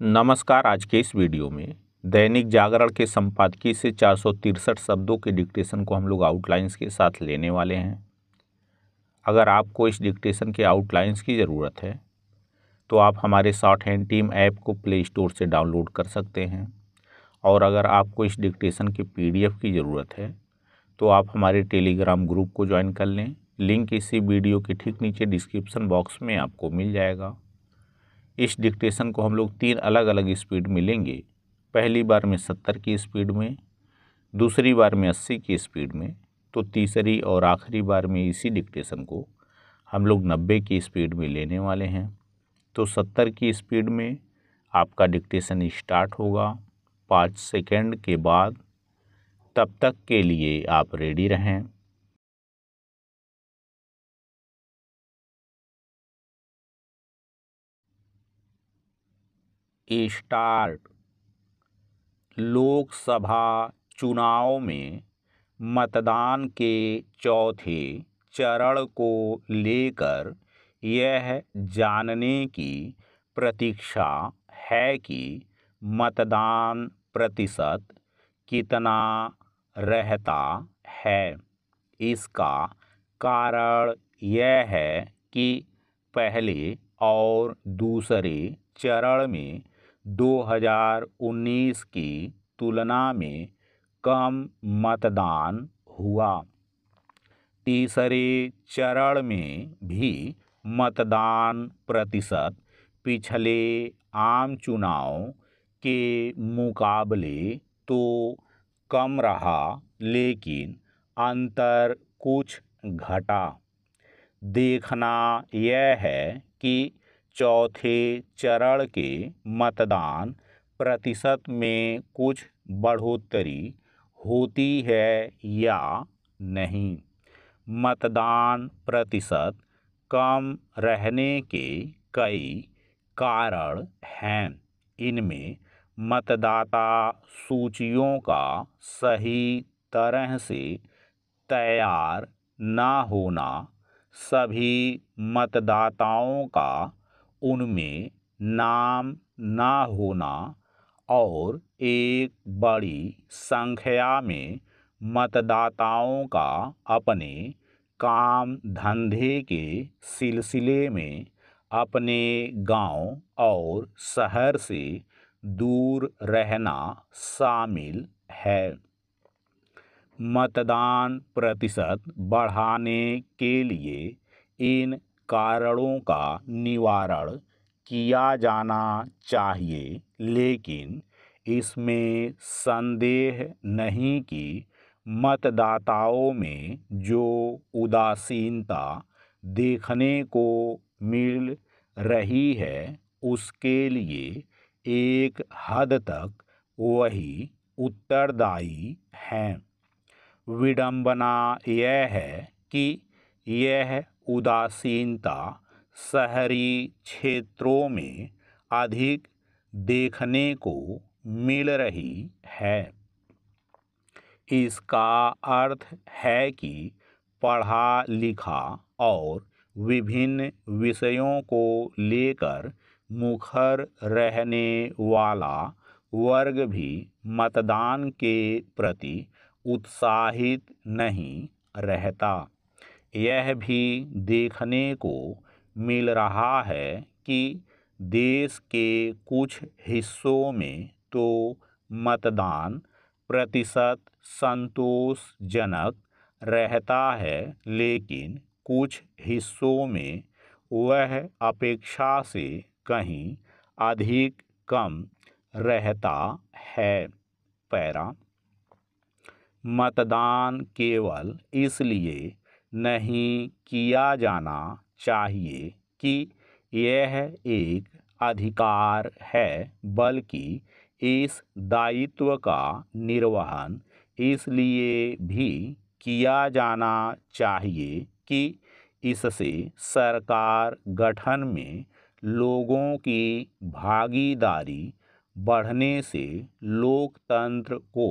नमस्कार। आज के इस वीडियो में दैनिक जागरण के संपादकीय से 463 शब्दों के डिक्टेशन को हम लोग आउटलाइंस के साथ लेने वाले हैं। अगर आपको इस डिक्टेशन के आउटलाइंस की ज़रूरत है तो आप हमारे शॉर्ट हैंड टीम ऐप को प्ले स्टोर से डाउनलोड कर सकते हैं, और अगर आपको इस डिक्टेशन के PDF की ज़रूरत है तो आप हमारे टेलीग्राम ग्रुप को ज्वाइन कर लें। लिंक इसी वीडियो के ठीक नीचे डिस्क्रिप्शन बॉक्स में आपको मिल जाएगा। इस डिक्टेशन को हम लोग 3 अलग अलग स्पीड में लेंगे। पहली बार में 70 की स्पीड में, दूसरी बार में 80 की स्पीड में, तो तीसरी और आखिरी बार में इसी डिक्टेशन को हम लोग 90 की स्पीड में लेने वाले हैं। तो 70 की स्पीड में आपका डिक्टेशन स्टार्ट होगा 5 सेकंड के बाद। तब तक के लिए आप रेडी रहें। स्टार्ट। लोकसभा चुनाव में मतदान के चौथे चरण को लेकर यह जानने की प्रतीक्षा है कि मतदान प्रतिशत कितना रहता है। इसका कारण यह है कि पहले और दूसरे चरण में 2019 की तुलना में कम मतदान हुआ। तीसरे चरण में भी मतदान प्रतिशत पिछले आम चुनाव के मुकाबले तो कम रहा, लेकिन अंतर कुछ घटा। देखना यह है कि चौथे चरण के मतदान प्रतिशत में कुछ बढ़ोतरी होती है या नहीं। मतदान प्रतिशत कम रहने के कई कारण हैं। इनमें मतदाता सूचियों का सही तरह से तैयार न होना, सभी मतदाताओं का उनमें नाम न होना, और एक बड़ी संख्या में मतदाताओं का अपने काम धंधे के सिलसिले में अपने गांव और शहर से दूर रहना शामिल है। मतदान प्रतिशत बढ़ाने के लिए इन कारणों का निवारण किया जाना चाहिए, लेकिन इसमें संदेह नहीं कि मतदाताओं में जो उदासीनता देखने को मिल रही है, उसके लिए एक हद तक वही उत्तरदायी हैं। विडंबना यह है कि यह उदासीनता शहरी क्षेत्रों में अधिक देखने को मिल रही है। इसका अर्थ है कि पढ़ा लिखा और विभिन्न विषयों को लेकर मुखर रहने वाला वर्ग भी मतदान के प्रति उत्साहित नहीं रहता। यह भी देखने को मिल रहा है कि देश के कुछ हिस्सों में तो मतदान प्रतिशत संतोषजनक रहता है, लेकिन कुछ हिस्सों में वह अपेक्षा से कहीं अधिक कम रहता है। पैरा। मतदान केवल इसलिए नहीं किया जाना चाहिए कि यह एक अधिकार है, बल्कि इस दायित्व का निर्वहन इसलिए भी किया जाना चाहिए कि इससे सरकार गठन में लोगों की भागीदारी बढ़ने से लोकतंत्र को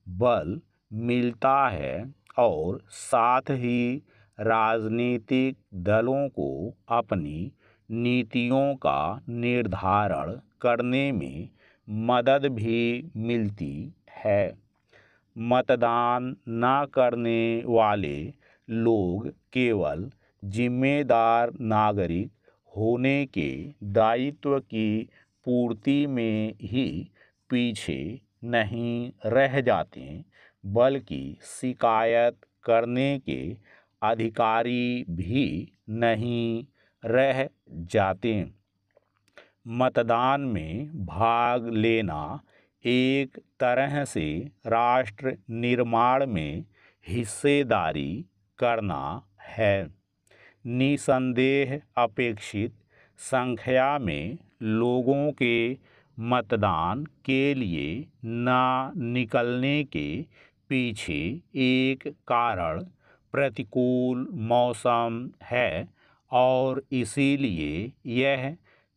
बल मिलता है, और साथ ही राजनीतिक दलों को अपनी नीतियों का निर्धारण करने में मदद भी मिलती है। मतदान न करने वाले लोग केवल जिम्मेदार नागरिक होने के दायित्व की पूर्ति में ही पीछे नहीं रह जाते, बल्कि शिकायत करने के अधिकारी भी नहीं रह जाते। मतदान में भाग लेना एक तरह से राष्ट्र निर्माण में हिस्सेदारी करना है। निसंदेह अपेक्षित संख्या में लोगों के मतदान के लिए न निकलने के पीछे एक कारण प्रतिकूल मौसम है और इसीलिए यह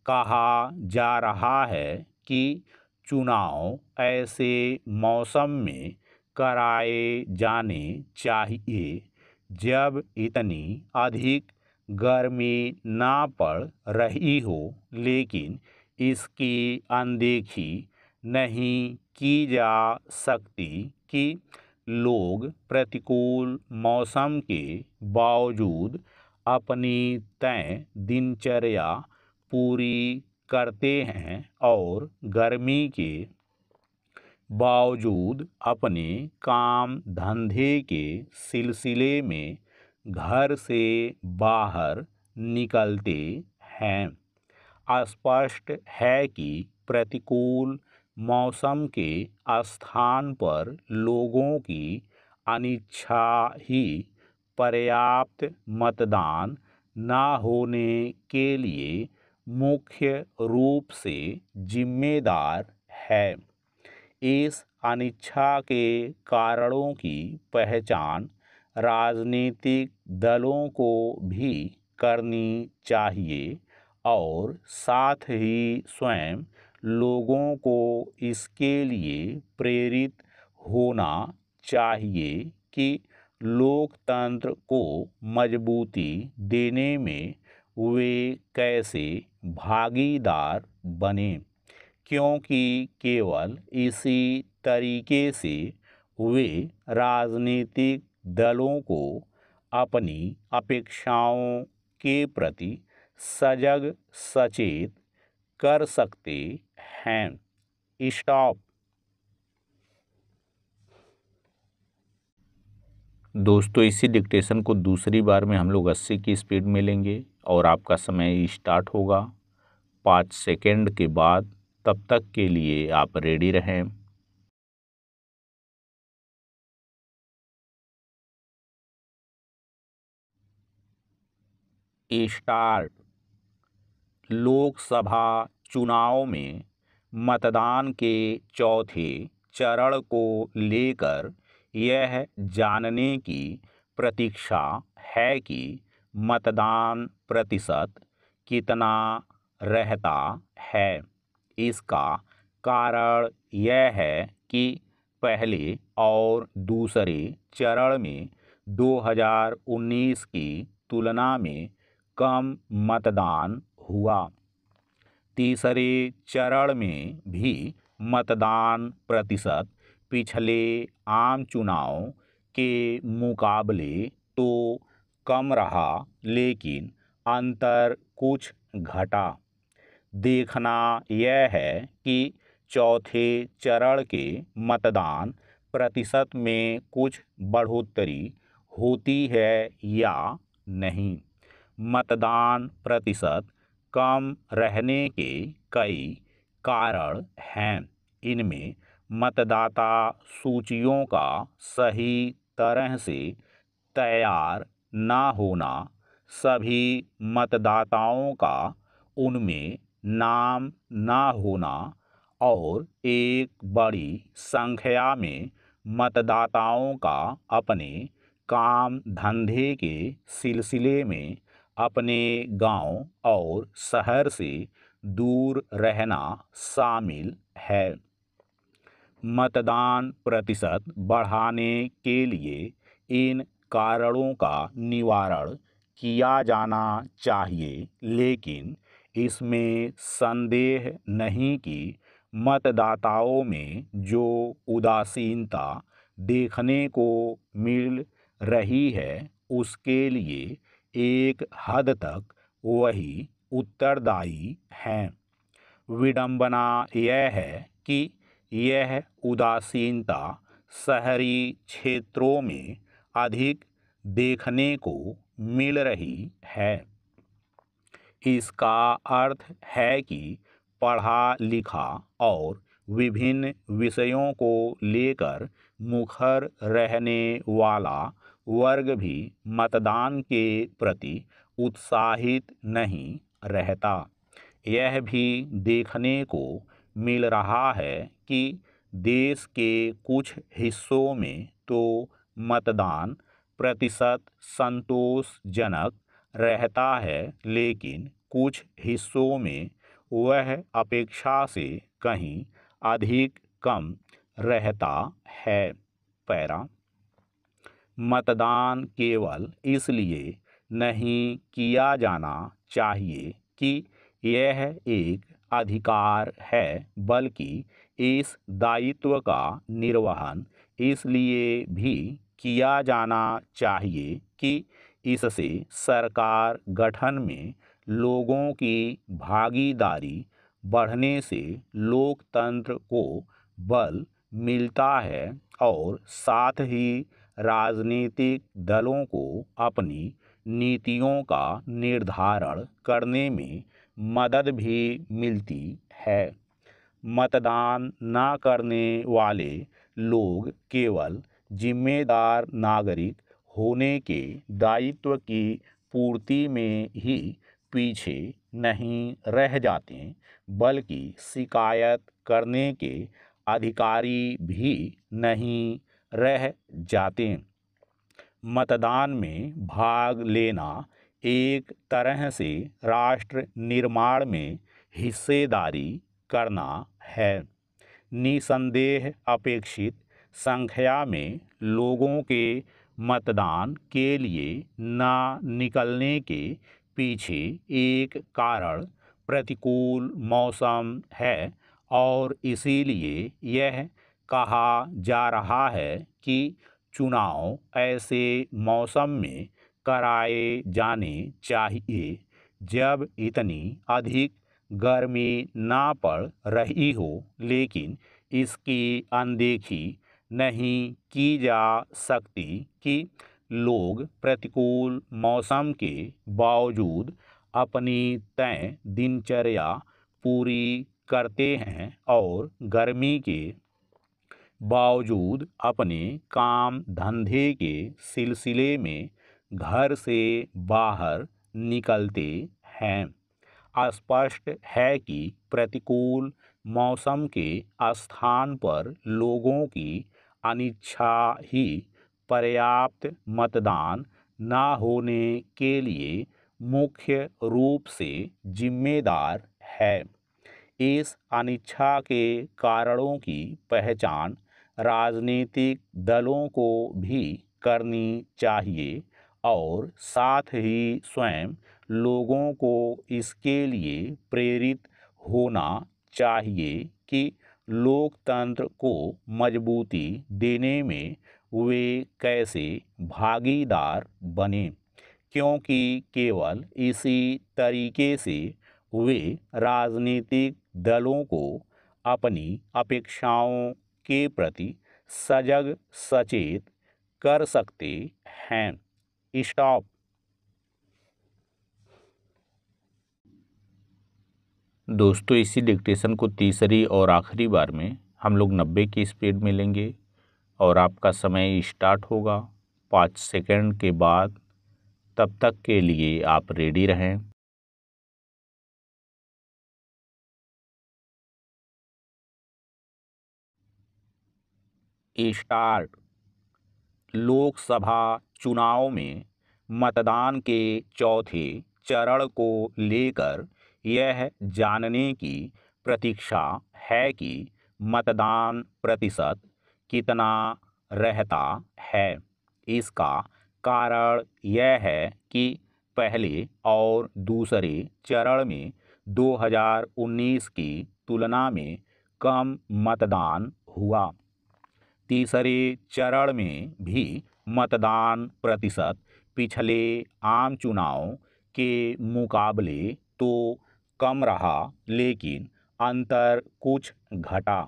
कहा जा रहा है कि चुनाव ऐसे मौसम में कराए जाने चाहिए जब इतनी अधिक गर्मी ना पड़ रही हो, लेकिन इसकी अनदेखी नहीं की जा सकती कि लोग प्रतिकूल मौसम के बावजूद अपनी तय दिनचर्या पूरी करते हैं और गर्मी के बावजूद अपने काम धंधे के सिलसिले में घर से बाहर निकलते हैं। स्पष्ट है कि प्रतिकूल मौसम के स्थान पर लोगों की अनिच्छा ही पर्याप्त मतदान न होने के लिए मुख्य रूप से जिम्मेदार है। इस अनिच्छा के कारणों की पहचान राजनीतिक दलों को भी करनी चाहिए और साथ ही स्वयं लोगों को इसके लिए प्रेरित होना चाहिए कि लोकतंत्र को मजबूती देने में वे कैसे भागीदार बने, क्योंकि केवल इसी तरीके से वे राजनीतिक दलों को अपनी अपेक्षाओं के प्रति सजग सचेत कर सकते हैं। स्टॉप। दोस्तों, इसी डिक्टेशन को दूसरी बार में हम लोग 80 की स्पीड में लेंगे और आपका समय स्टार्ट होगा 5 सेकेंड के बाद। तब तक के लिए आप रेडी रहें। स्टार्ट। लोकसभा चुनाव में मतदान के चौथे चरण को लेकर यह जानने की प्रतीक्षा है कि मतदान प्रतिशत कितना रहता है। इसका कारण यह है कि पहले और दूसरे चरण में 2019 की तुलना में कम मतदान हुआ। तीसरे चरण में भी मतदान प्रतिशत पिछले आम चुनाव के मुकाबले तो कम रहा, लेकिन अंतर कुछ घटा। देखना यह है कि चौथे चरण के मतदान प्रतिशत में कुछ बढ़ोतरी होती है या नहीं। मतदान प्रतिशत कम रहने के कई कारण हैं। इनमें मतदाता सूचियों का सही तरह से तैयार न होना, सभी मतदाताओं का उनमें नाम न होना और एक बड़ी संख्या में मतदाताओं का अपने काम धंधे के सिलसिले में अपने गांव और शहर से दूर रहना शामिल है। मतदान प्रतिशत बढ़ाने के लिए इन कारणों का निवारण किया जाना चाहिए, लेकिन इसमें संदेह नहीं कि मतदाताओं में जो उदासीनता देखने को मिल रही है उसके लिए एक हद तक वही उत्तरदायी हैं। विडंबना यह है कि यह उदासीनता शहरी क्षेत्रों में अधिक देखने को मिल रही है। इसका अर्थ है कि पढ़ा लिखा और विभिन्न विषयों को लेकर मुखर रहने वाला वर्ग भी मतदान के प्रति उत्साहित नहीं रहता। यह भी देखने को मिल रहा है कि देश के कुछ हिस्सों में तो मतदान प्रतिशत संतोषजनक रहता है, लेकिन कुछ हिस्सों में वह अपेक्षा से कहीं अधिक कम रहता है। पैरा मतदान केवल इसलिए नहीं किया जाना चाहिए कि यह एक अधिकार है, बल्कि इस दायित्व का निर्वहन इसलिए भी किया जाना चाहिए कि इससे सरकार गठन में लोगों की भागीदारी बढ़ने से लोकतंत्र को बल मिलता है और साथ ही राजनीतिक दलों को अपनी नीतियों का निर्धारण करने में मदद भी मिलती है। मतदान न करने वाले लोग केवल जिम्मेदार नागरिक होने के दायित्व की पूर्ति में ही पीछे नहीं रह जाते, बल्कि शिकायत करने के अधिकारी भी नहीं रह जाते। मतदान में भाग लेना एक तरह से राष्ट्र निर्माण में हिस्सेदारी करना है। निसंदेह अपेक्षित संख्या में लोगों के मतदान के लिए न निकलने के पीछे एक कारण प्रतिकूल मौसम है और इसीलिए यह कहा जा रहा है कि चुनाव ऐसे मौसम में कराए जाने चाहिए जब इतनी अधिक गर्मी ना पड़ रही हो, लेकिन इसकी अनदेखी नहीं की जा सकती कि लोग प्रतिकूल मौसम के बावजूद अपनी तय दिनचर्या पूरी करते हैं और गर्मी के बावजूद अपने काम धंधे के सिलसिले में घर से बाहर निकलते हैं। स्पष्ट है कि प्रतिकूल मौसम के स्थान पर लोगों की अनिच्छा ही पर्याप्त मतदान न होने के लिए मुख्य रूप से जिम्मेदार है। इस अनिच्छा के कारणों की पहचान राजनीतिक दलों को भी करनी चाहिए और साथ ही स्वयं लोगों को इसके लिए प्रेरित होना चाहिए कि लोकतंत्र को मजबूती देने में वे कैसे भागीदार बने, क्योंकि केवल इसी तरीके से वे राजनीतिक दलों को अपनी अपेक्षाओं के प्रति सजग सचेत कर सकते हैं। स्टॉप। दोस्तों, इसी डिक्टेशन को तीसरी और आखिरी बार में हम लोग 90 की स्पीड में लेंगे और आपका समय स्टार्ट होगा 5 सेकंड के बाद। तब तक के लिए आप रेडी रहें। स्टार्ट। लोकसभा चुनाव में मतदान के चौथे चरण को लेकर यह जानने की प्रतीक्षा है कि मतदान प्रतिशत कितना रहता है। इसका कारण यह है कि पहले और दूसरे चरण में 2019 की तुलना में कम मतदान हुआ। तीसरे चरण में भी मतदान प्रतिशत पिछले आम चुनाव के मुकाबले तो कम रहा, लेकिन अंतर कुछ घटा।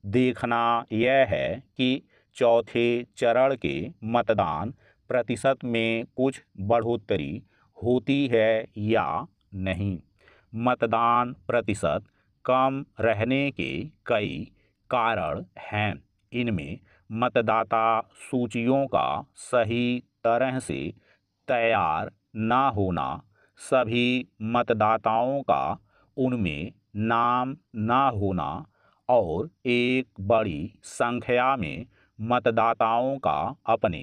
देखना यह है कि चौथे चरण के मतदान प्रतिशत में कुछ बढ़ोतरी होती है या नहीं। मतदान प्रतिशत कम रहने के कई कारण हैं। इनमें मतदाता सूचियों का सही तरह से तैयार न होना, सभी मतदाताओं का उनमें नाम न होना और एक बड़ी संख्या में मतदाताओं का अपने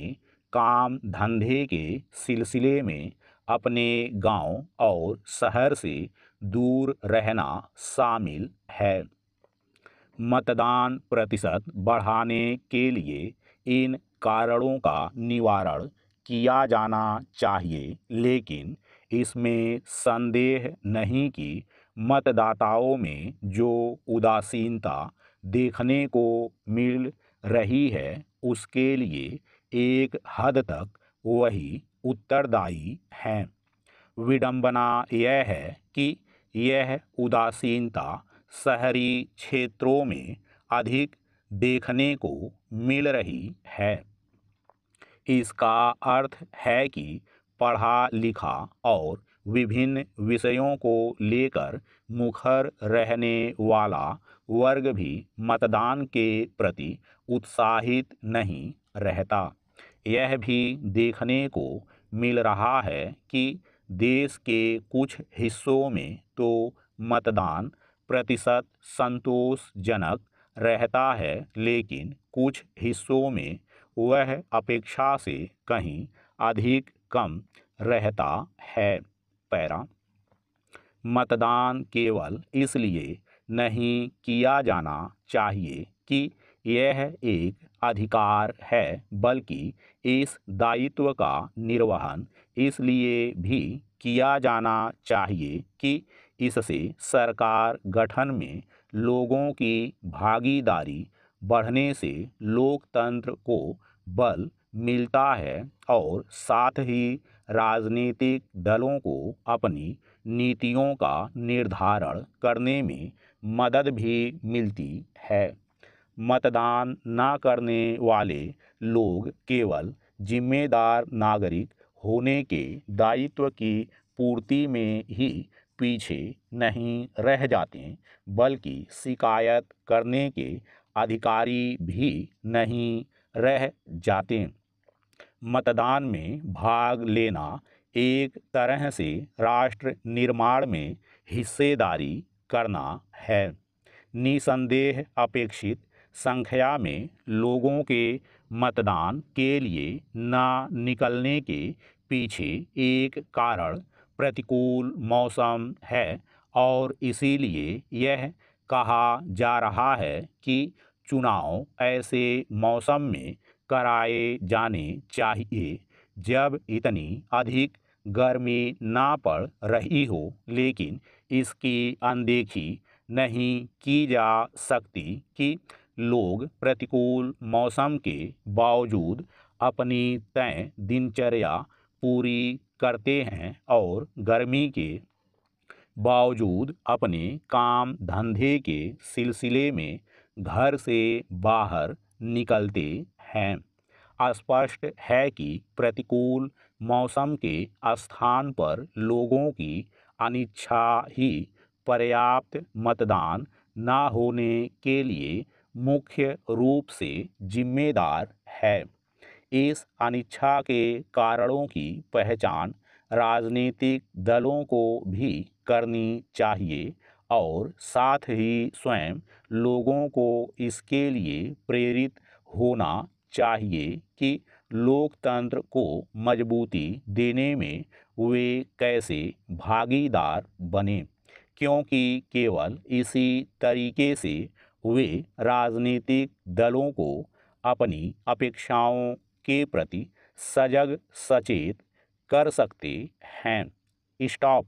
काम धंधे के सिलसिले में अपने गांव और शहर से दूर रहना शामिल है। मतदान प्रतिशत बढ़ाने के लिए इन कारणों का निवारण किया जाना चाहिए, लेकिन इसमें संदेह नहीं कि मतदाताओं में जो उदासीनता देखने को मिल रही है उसके लिए एक हद तक वही उत्तरदायी हैं। विडंबना यह है कि यह उदासीनता शहरी क्षेत्रों में अधिक देखने को मिल रही है। इसका अर्थ है कि पढ़ा लिखा और विभिन्न विषयों को लेकर मुखर रहने वाला वर्ग भी मतदान के प्रति उत्साहित नहीं रहता। यह भी देखने को मिल रहा है कि देश के कुछ हिस्सों में तो मतदान प्रतिशत संतोषजनक रहता है, लेकिन कुछ हिस्सों में वह अपेक्षा से कहीं अधिक कम रहता है। पैरा मतदान केवल इसलिए नहीं किया जाना चाहिए कि यह एक अधिकार है, बल्कि इस दायित्व का निर्वहन इसलिए भी किया जाना चाहिए कि इससे सरकार गठन में लोगों की भागीदारी बढ़ने से लोकतंत्र को बल मिलता है और साथ ही राजनीतिक दलों को अपनी नीतियों का निर्धारण करने में मदद भी मिलती है। मतदान न करने वाले लोग केवल जिम्मेदार नागरिक होने के दायित्व की पूर्ति में ही पीछे नहीं रह जाते, बल्कि शिकायत करने के अधिकारी भी नहीं रह जाते। मतदान में भाग लेना एक तरह से राष्ट्र निर्माण में हिस्सेदारी करना है। निसंदेह अपेक्षित संख्या में लोगों के मतदान के लिए न निकलने के पीछे एक कारण प्रतिकूल मौसम है और इसीलिए यह कहा जा रहा है कि चुनाव ऐसे मौसम में कराए जाने चाहिए जब इतनी अधिक गर्मी ना पड़ रही हो, लेकिन इसकी अनदेखी नहीं की जा सकती कि लोग प्रतिकूल मौसम के बावजूद अपनी तय दिनचर्या पूरी करते हैं और गर्मी के बावजूद अपने काम धंधे के सिलसिले में घर से बाहर निकलते हैं। स्पष्ट है कि प्रतिकूल मौसम के स्थान पर लोगों की अनिच्छा ही पर्याप्त मतदान न होने के लिए मुख्य रूप से जिम्मेदार है। इस अनिच्छा के कारणों की पहचान राजनीतिक दलों को भी करनी चाहिए और साथ ही स्वयं लोगों को इसके लिए प्रेरित होना चाहिए कि लोकतंत्र को मजबूती देने में वे कैसे भागीदार बने, क्योंकि केवल इसी तरीके से वे राजनीतिक दलों को अपनी अपेक्षाओं के प्रति सजग सचेत कर सकते हैं। स्टॉप